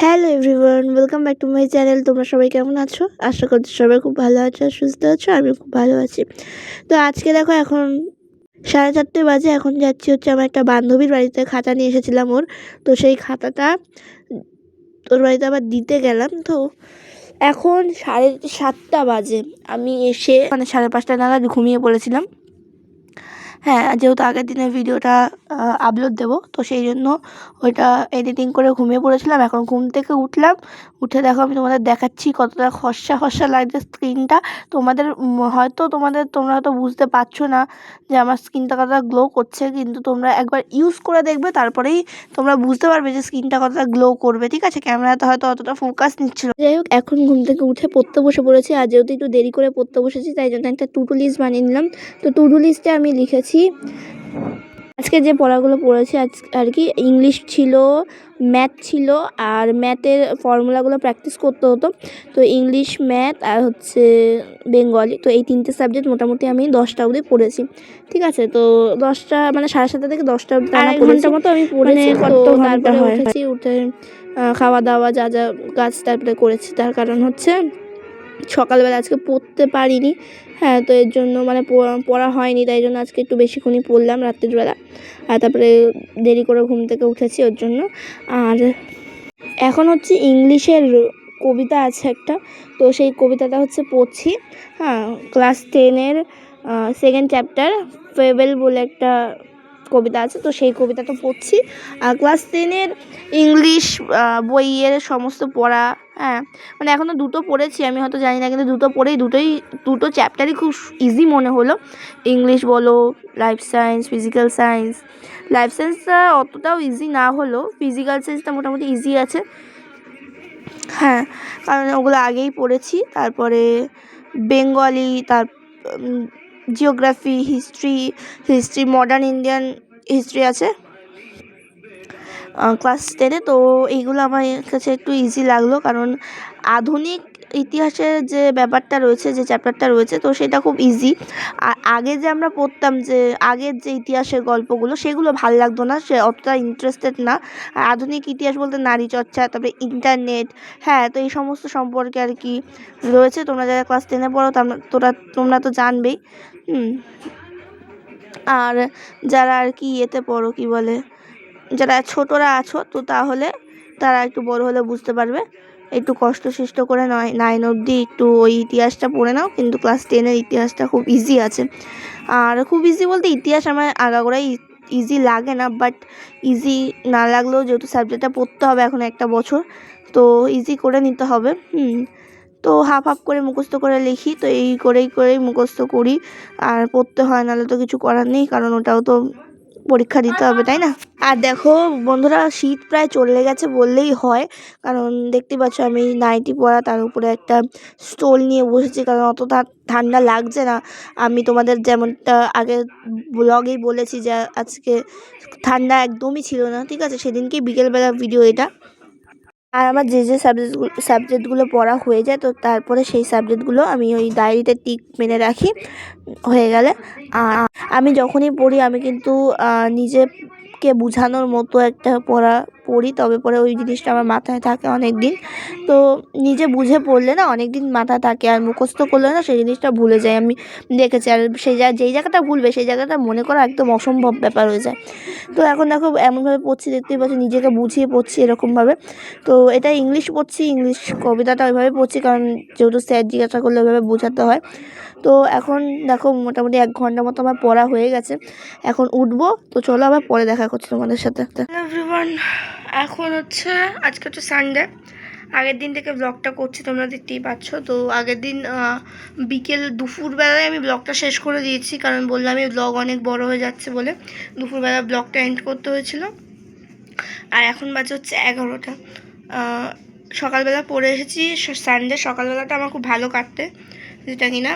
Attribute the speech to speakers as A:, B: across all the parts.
A: Hello everyone, welcome back to my channel. তোমরা সবাই কেমন আছো? আশা করছি সবাই খুব ভালো আছো আর সুস্থ আছো। আমি খুব ভালো আছি। তো আজকে দেখো এখন 4:30 বাজে। এখন যাচ্ছি হচ্ছে আমার একটা বান্ধবীর বাড়িতে। খাতা নিয়ে এসেছিলাম ওর। তো সেই খাতাটা ওর বাড়িতে আবার দিতে গেলাম। তো এখন 7:30 বাজে। আমি এসে 5:30 নাগাদ ঘুমিয়ে পড়েছিলাম। হ্যাঁ, যেহেতু আগের দিনের ভিডিওটা আপলোড দেবো, তো সেই জন্য ওইটা এডিটিং করে ঘুমিয়ে পড়েছিলাম। এখন ঘুম থেকে উঠলাম, উঠে দেখো আমি তোমাদের দেখাচ্ছি কতটা ফর্সা ফর্সা লাগছে স্ক্রিনটা। তোমরা হয়তো বুঝতে পারছো না যে আমার স্কিনটা কতটা গ্লো করছে, কিন্তু তোমরা একবার ইউজ করে দেখবে, তারপরেই তোমরা বুঝতে পারবে যে স্কিনটা কতটা গ্লো করবে। ঠিক আছে, ক্যামেরাতে হয়তো অতটা ফোকাস নিচ্ছিল। যাই হোক, এখন ঘুম থেকে উঠে পড়তে বসে পড়েছি। আর যেহেতু একটু দেরি করে পড়তে বসেছি, তাই জন্য একটা টু ডু লিস্ট বানিয়ে নিলাম। তো টু ডু লিস্টে আমি লিখেছি আজকে যে পড়াগুলো পড়েছি আর কি। ইংলিশ ছিল, ম্যাথ ছিল, আর ম্যাথের ফর্মুলাগুলো প্র্যাকটিস করতে হতো। তো ইংলিশ, ম্যাথ আর হচ্ছে বেঙ্গলি, তো এই 3টে সাবজেক্ট মোটামুটি আমি 10টা অবধি পড়েছি। ঠিক আছে, তো 10টা মানে 7:30 থেকে 10টা অবধি টানা ঘন্টা মতো আমি পড়েছি। তো তারপরে উঠেছি, উঠে খাওয়া দাওয়া যা যা কাজ তারপরে করেছি। তার কারণ হচ্ছে সকালবেলা আজকে পড়তে পারিনি। হ্যাঁ, তো এর জন্য মানে পড়া হয়নি, তাই জন্য আজকে একটু বেশিক্ষণই পড়লাম রাত্রির বেলা। আর তারপরে দেরি করে ঘুম থেকে উঠেছি ওর জন্য। আর এখন হচ্ছে ইংলিশের কবিতা আছে একটা, তো সেই কবিতাটা হচ্ছে পড়ছি। হ্যাঁ, ক্লাস 10-এর সেকেন্ড চ্যাপ্টার ফেবেল বলে একটা কবিতা আছে, তো সেই কবিতাটা পড়ছি। আর ক্লাস 10-এর ইংলিশ বইয়ের সমস্ত পড়া, হ্যাঁ মানে এখনও 2টো পড়েছি, আমি হয়তো জানি না, কিন্তু 2টো পড়েই দুটো চ্যাপ্টারই খুব ইজি মনে হলো। ইংলিশ বলো, life science, physical science. Life সায়েন্সটা অতটাও ইজি না হলেও ফিজিক্যাল সায়েন্সটা মোটামুটি ইজি আছে। হ্যাঁ, কারণ ওগুলো আগেই পড়েছি। তারপরে বেঙ্গলি, তার geography, history modern Indian history আছে ক্লাস 10-এ। তো এইগুলো আমার কাছে একটু ইজি লাগলো, কারণ আধুনিক ইতিহাসের যে ব্যাপারটা রয়েছে, যে চ্যাপ্টারটা রয়েছে, তো সেটা খুব ইজি। আর আগে যে আমরা পড়তাম যে আগের যে ইতিহাসের গল্পগুলো, সেগুলো ভাল লাগতো না, সে অতটা ইন্টারেস্টেড না। আর আধুনিক ইতিহাস বলতে নারী চর্চা, তারপরে ইন্টারনেট, হ্যাঁ, তো এই সমস্ত সম্পর্কে আর কি রয়েছে। তোমরা যারা ক্লাস 10-এ পড়ো তোমরা তো জানবেই। আর যারা আর কি এতে পড়ো, কি বলে, যারা ছোটরা আছো, তো তাহলে তারা একটু বড় হলে বুঝতে পারবে। একটু কষ্ট সৃষ্ট করে 9 অবধি একটু ওই ইতিহাসটা পড়ে নাও, কিন্তু ক্লাস 10-এর ইতিহাসটা খুব ইজি আছে। আর খুব ইজি বলতে ইতিহাস আমার আগাগোড়াই ইজি লাগে না, বাট ইজি না লাগলেও যেহেতু সাবজেক্টটা পড়তে হবে এখন একটা বছর, তো ইজি করে নিতে হবে। তো হাফ হাফ করে মুখস্থ করে লিখি, তো এই করেই মুখস্থ করি। আর পড়তে হয়, নাহলে তো কিছু করার নেই, কারণ ওটাও তো পরীক্ষা দিতে হবে, তাই না? আর দেখো বন্ধুরা, শীত প্রায় চলে গেছে বললেই হয়, কারণ দেখতে পাচ্ছ আমি নাইটি পরা, তার উপরে একটা স্টোল নিয়ে বসেছি, কারণ অতটা ঠান্ডা লাগছে না। আমি তোমাদের যেমনটা আগে ব্লগেই বলেছি যে আজকে ঠান্ডা একদমই ছিল না। ঠিক আছে, সেদিনকেই বিকেলবেলা ভিডিও এটা। আর আমার যে সাবজেক্টগুলো পড়া হয়ে যায়, তো তারপরে সেই সাবজেক্টগুলো আমি ওই ডায়েরিতে টিক মেরে রাখি হয়ে গেলে। আর আমি যখনই পড়ি আমি কিন্তু নিজেকে বোঝানোর মতো একটা পড়ি, তবে পরে ওই জিনিসটা আমার মাথায় থাকে অনেক দিন। তো নিজে বুঝে পড়লে না অনেক দিন মাথায় থাকে, আর মুখস্থ করলে না সেই জিনিসটা ভুলে যায়, আমি দেখেছি। আর যেই জায়গাটা ভুলবে সেই জায়গাটা মনে করা একদম অসম্ভব ব্যাপার হয়ে যায়। তো এখন দেখো এমনভাবে পড়ছি, দেখতেই পাচ্ছি নিজেকে বুঝিয়ে পড়ছি এরকমভাবে। তো এটা ইংলিশ পড়ছি, ইংলিশ কবিতাটা ওইভাবে পড়ছি, কারণ যেহেতু স্যার জিজ্ঞাসা করলে ওইভাবে বোঝাতে হয়। তো এখন দেখো মোটামুটি 1 ঘন্টা মতো আমার পড়া হয়ে গেছে, এখন উঠবো। তো চলো আবার পরে দেখা করছি তোমাদের সাথে। এভরিওয়ান, এখন হচ্ছে আজকে হচ্ছে সানডে। আগের দিন থেকে ব্লগটা করছি, তোমরা দেখতেই পাচ্ছ। তো আগের দিন দুপুরবেলায় আমি ব্লগটা শেষ করে দিয়েছি, কারণ বললাম এই ব্লগ অনেক বড় হয়ে যাচ্ছে বলে দুপুরবেলা ব্লগটা এন্ড করতে হয়েছিল। আর এখন বাজে হচ্ছে 11টা। সকালবেলা পড়ে এসেছি। সানডে সকালবেলাটা আমার খুব ভালো কাটতে, যেটা কিনা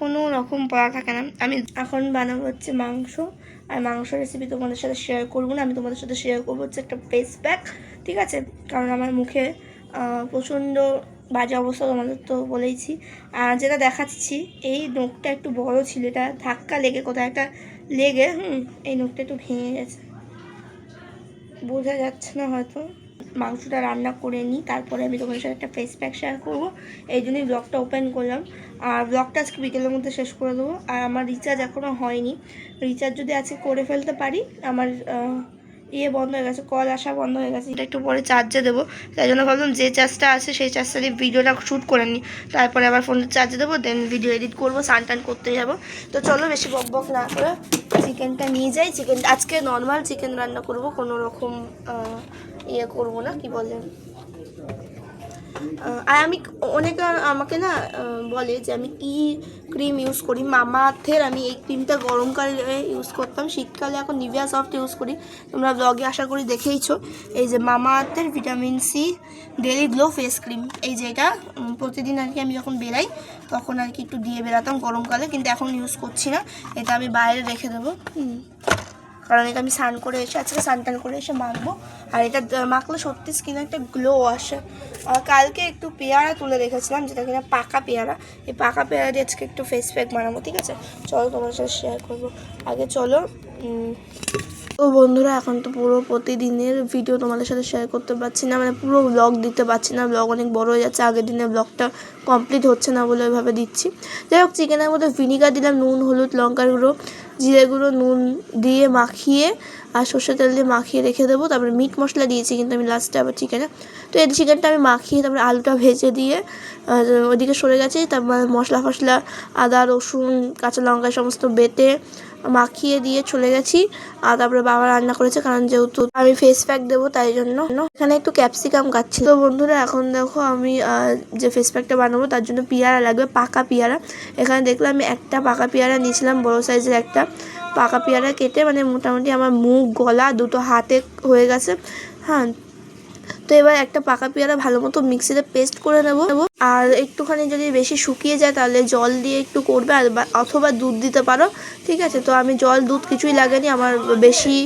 A: কোনো রকম পড়া থাকে না। আমি এখন বানাবো হচ্ছে মাংস, আর মাংস রেসিপি তোমাদের সাথে শেয়ার করবো না, আমি তোমাদের সাথে শেয়ার করবো হচ্ছে একটা ফেস প্যাক। ঠিক আছে, কারণ আমার মুখে প্রচণ্ড বাজে অবস্থা, তোমাদের তো বলেইছি। আর যেটা দেখাচ্ছি, এই নখটা একটু বড় ছিল, এটা ধাক্কা লেগে কোথায় একটা লেগে এই নখটা একটু ভেঙে গেছে, বোঝা যাচ্ছে না হয়তো। মাংসটা রান্না করে নিই, তারপরে আমি তোমাদের সাথে একটা ফেস প্যাক শেয়ার করবো। এই জন্যই ব্লগটা ওপেন করলাম। আর ব্লগটা আজকে বিকেলের মধ্যে শেষ করে দেবো। আর আমার রিচার্জ এখনও হয়নি, রিচার্জ যদি আজকে করে ফেলতে পারি, আমার বন্ধ হয়ে গেছে, কল আসা বন্ধ হয়ে গেছে, এটা একটু পরে চার্জে দেবো। তাই জন্য ভাবলাম যে চার্জটা আছে সেই চার্জটা দিয়ে ভিডিওটা শ্যুট করে নিই, তারপরে আবার ফোনটা চার্জে দেবো, দেন ভিডিও এডিট করবো, স্নান টান করতে যাবো। তো চলো বেশি বক বক না করে চিকেনটা নিয়ে যাই। চিকেন আজকে নর্মাল চিকেন রান্না করবো, কোনো রকম করবো না, কি বলে। আর আমি অনেকে আমাকে না বলে যে আমি কি ক্রিম ইউজ করি। মামা আর্থের আমি এই ক্রিমটা গরমকালে ইউজ করতাম, শীতকালে এখন নিভিয়া সফট ইউজ করি। তোমরা ব্লগে আশা করি দেখেইছো। এই যে মামা আর্থের vitamin C daily glow face cream, এই যে এটা প্রতিদিন আর কি আমি যখন বেরাই তখন আর কি একটু দিয়ে বেরাতাম গরমকালে, কিন্তু এখন ইউজ করছি না। এটা আমি বাইরে রেখে দেবো, কারণ এটা আমি স্নান করে এসে আজকে স্নান টান করে এসে মাখবো। আর এটা মাখলে সত্যি স্কিনে একটা গ্লো আসে। কালকে একটু পেয়ারা তুলে রেখেছিলাম, যেটা কিনা পাকা পেয়ারা। এই পাকা পেয়ারা দিয়ে আজকে একটু ফেস প্যাক বানাবো, ঠিক আছে? চলো তোমার সাথে শেয়ার করবো। আগে চলো। তো বন্ধুরা, এখন তো পুরো প্রতিদিনের ভিডিও তোমাদের সাথে শেয়ার করতে পারছি না, মানে পুরো ব্লগ দিতে পারছি না, ব্লগ অনেক বড় হয়ে যাচ্ছে। আগের দিনের ব্লগটা কমপ্লিট হচ্ছে না বলে ওইভাবে দিচ্ছি। যাই হোক, চিকেনের মধ্যে ভিনিগার দিলাম, নুন, হলুদ, লঙ্কার গুঁড়ো, জিরে গুঁড়ো, নুন দিয়ে মাখিয়ে আর সর্ষের তেল দিয়ে মাখিয়ে রেখে দেবো। তারপরে মিট মশলা দিয়েছি কিন্তু আমি লাস্টে আবার চিকেনে। তো এই চিকেনটা আমি মাখিয়ে তারপরে আলুটা ভেজে দিয়ে ওইদিকে সরে গেছি। তারপর মশলা ফসলা, আদা, রসুন, কাঁচা লঙ্কা সমস্ত বেটে মাখিয়ে দিয়ে চলে গেছি। আর তারপরে বাবা রান্না করেছে, কারণ যেহেতু আমি ফেস প্যাক দেবো তাই জন্য। এখানে একটু ক্যাপসিকাম কাটছি। তো বন্ধুরা, এখন দেখো আমি যে ফেস প্যাকটা বানাবো তার জন্য পেয়ারা লাগবে, পাকা পেয়ারা। এখানে দেখলাম আমি একটা পাকা পেয়ারা নিয়েছিলাম, বড়ো সাইজের একটা পাকা পেয়ারা কেটে, মানে মোটামুটি আমার মুখ, গলা, দুটো হাতে হয়ে গেছে। হ্যাঁ, তো এবার একটা পাকা পেয়ারা ভালো মতো মিক্সিতে পেস্ট করে নেব। আর একটুখানি যদি বেশি শুকিয়ে যায় তাহলে জল দিয়ে একটু করবে, আর অথবা দুধ দিতে পারো, ঠিক আছে? তো আমি জল দুধ কিছুই লাগেনি, আমার বেশি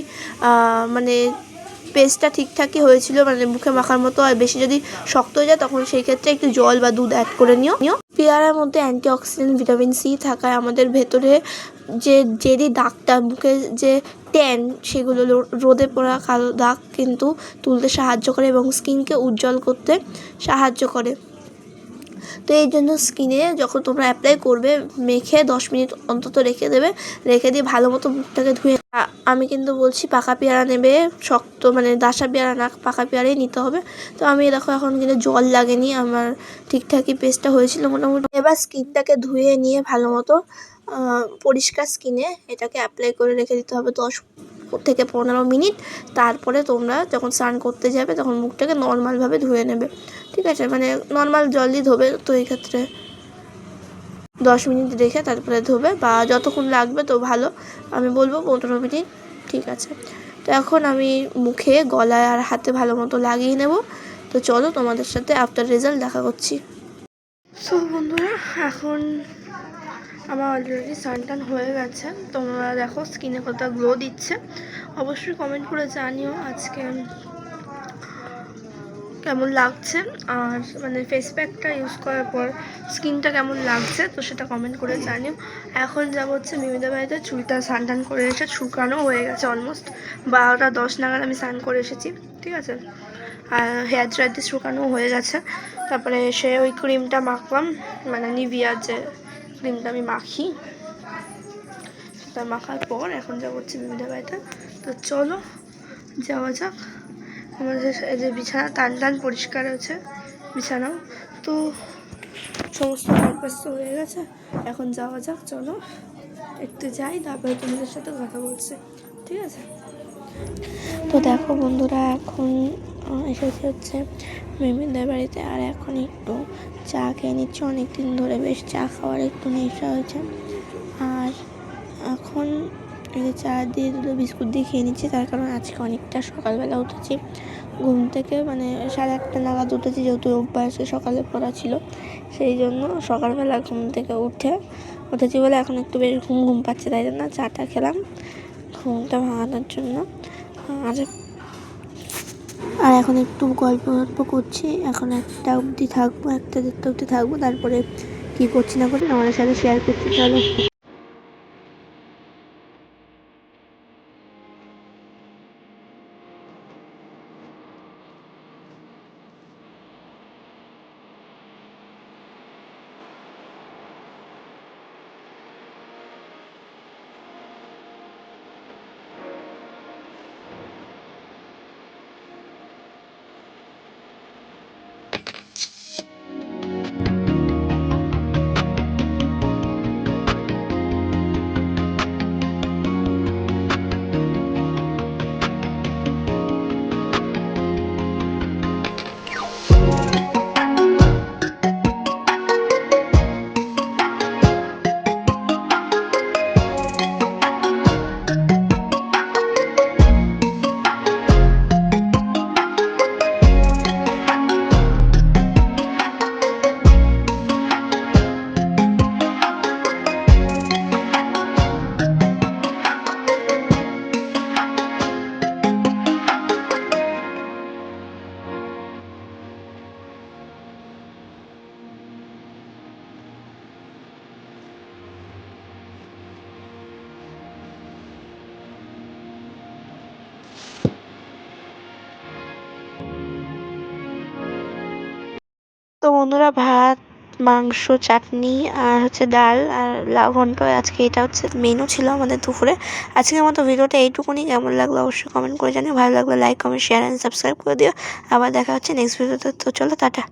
A: মানে পেস্টটা ঠিকঠাকই হয়েছিল, মানে মুখে মাখার মতো। আর বেশি যদি শক্ত হয়ে যায় তখন সেই ক্ষেত্রে একটু জল বা দুধ অ্যাড করে নিও। পেয়ারার মধ্যে অ্যান্টিঅক্সিডেন্ট ভিটামিন সি থাকায় আমাদের ভেতরে যে জেদি দাগটা, মুখে যে ট্যান, সেগুলো রোদে পড়া কালো দাগ কিন্তু তুলতে সাহায্য করে এবং স্কিনকে উজ্জ্বল করতে সাহায্য করে। তো এই জন্য স্কিনে যখন তোমরা অ্যাপ্লাই করবে, মেখে 10 মিনিট অন্তত রেখে দেবে, রেখে দিয়ে ভালো মতো মুখটাকে ধুয়ে। আমি কিন্তু বলছি পাকা পেয়ারা নেবে, শক্ত মানে দাসা পেয়ারা না, পাকা পেয়ারাই নিতে হবে। তো আমি দেখো এখন কিন্তু জল লাগেনি, আমার ঠিকঠাকই পেস্টটা হয়েছিল মোটামুটি। এবার স্কিনটাকে ধুয়ে নিয়ে ভালো মতো পরিষ্কার স্কিনে এটাকে অ্যাপ্লাই করে রেখে দিতে হবে 10 থেকে 15 মিনিট। তারপরে তোমরা যখন স্নান করতে যাবে তখন মুখটাকে নর্মালভাবে ধুয়ে নেবে, ঠিক আছে? মানে নর্মাল জল দিয়ে ধোবে। তো এই ক্ষেত্রে 10 মিনিট রেখে তারপরে ধোবে, বা যতক্ষণ লাগবে তো ভালো, আমি বলবো 15 মিনিট, ঠিক আছে? তো এখন আমি মুখে, গলায় আর হাতে ভালো মতো লাগিয়ে নেব। তো চলো তোমাদের সাথে আফটার রেজাল্ট দেখা করছি। সো বন্ধুরা, এখন আমার অলরেডি স্নান টান হয়ে গেছে। তোমরা দেখো স্কিনে কত গ্লো দিচ্ছে, অবশ্যই কমেন্ট করে জানিও আজকে কেমন লাগছে, আর মানে ফেস প্যাকটা ইউজ করার পর স্কিনটা কেমন লাগছে তো সেটা কমেন্ট করে জানিও। এখন যাবো হচ্ছে মিমিদের বাড়িতে, চুলটা স্নান টান করে এসে শুকানো হয়ে গেছে, অলমোস্ট 12টা 10 নাগাদ আমি স্নান করে এসেছি, ঠিক আছে? আর হেয়ার ড্রায়ার দিয়ে শুকানো হয়ে গেছে। তারপরে এসে ওই ক্রিমটা মাখলাম, মানে নিভিয়ার যে ক্রিমটা আমি মাখি, সেটা মাখার পর এখন যাবো হচ্ছে মিমিদের বাড়িতে। তো চলো যাওয়া যাক। আমাদের এই যে বিছানা টান টান পরিষ্কার আছে বিছানাও, তো সমস্ত পারপাস হয়ে গেছে। এখন যাওয়া যাক, চলো একটু যাই, তারপরে তোমাদের সাথে কথা বলছি, ঠিক আছে? তো দেখো বন্ধুরা, এখন এসেছি হচ্ছে মিমিদের বাড়িতে, আর এখন একটু চা খেয়ে নিচ্ছি। অনেকদিন ধরে বেশ চা খাওয়ার একটু নেশা হয়েছে। আর এখন এই যে চা দিয়ে দুটো বিস্কুট দিয়ে খেয়ে নিচ্ছি, তার কারণ আজকে অনেকটা সকালবেলা উঠেছি ঘুম থেকে, মানে 1:30 নাগাদ উঠেছি, যেহেতু অভ্যাসে সকালে পড়া ছিল, সেই জন্য সকালবেলা ঘুম থেকে উঠেছি বলে এখন একটু বেশ ঘুম পাচ্ছে, তাই জন্য চাটা খেলাম ঘুমটা ভাঙানোর জন্য। আর এখন একটু গল্প করছি, এখন 1টা অবধি থাকবো, 1টা 1:30 অবধি থাকবো, তারপরে কী করছি না করছি আমাদের সাথে শেয়ার করছি, চলো। তো বন্ধুরা, ভাত, মাংস, চাটনি আর হচ্ছে ডাল আর লাউ ঘন্ট, আজকে এটা হচ্ছে মেনু ছিল আমাদের দুপুরে। আজকের মতো ভিডিওটা এইটুকুনি। কেমন লাগলো অবশ্যই কমেন্ট করে জানিও। ভালো লাগলে like, comment, share and subscribe করে দিও। আবার দেখা হচ্ছে নেক্সট ভিডিওতে। তো চলো, টাটা।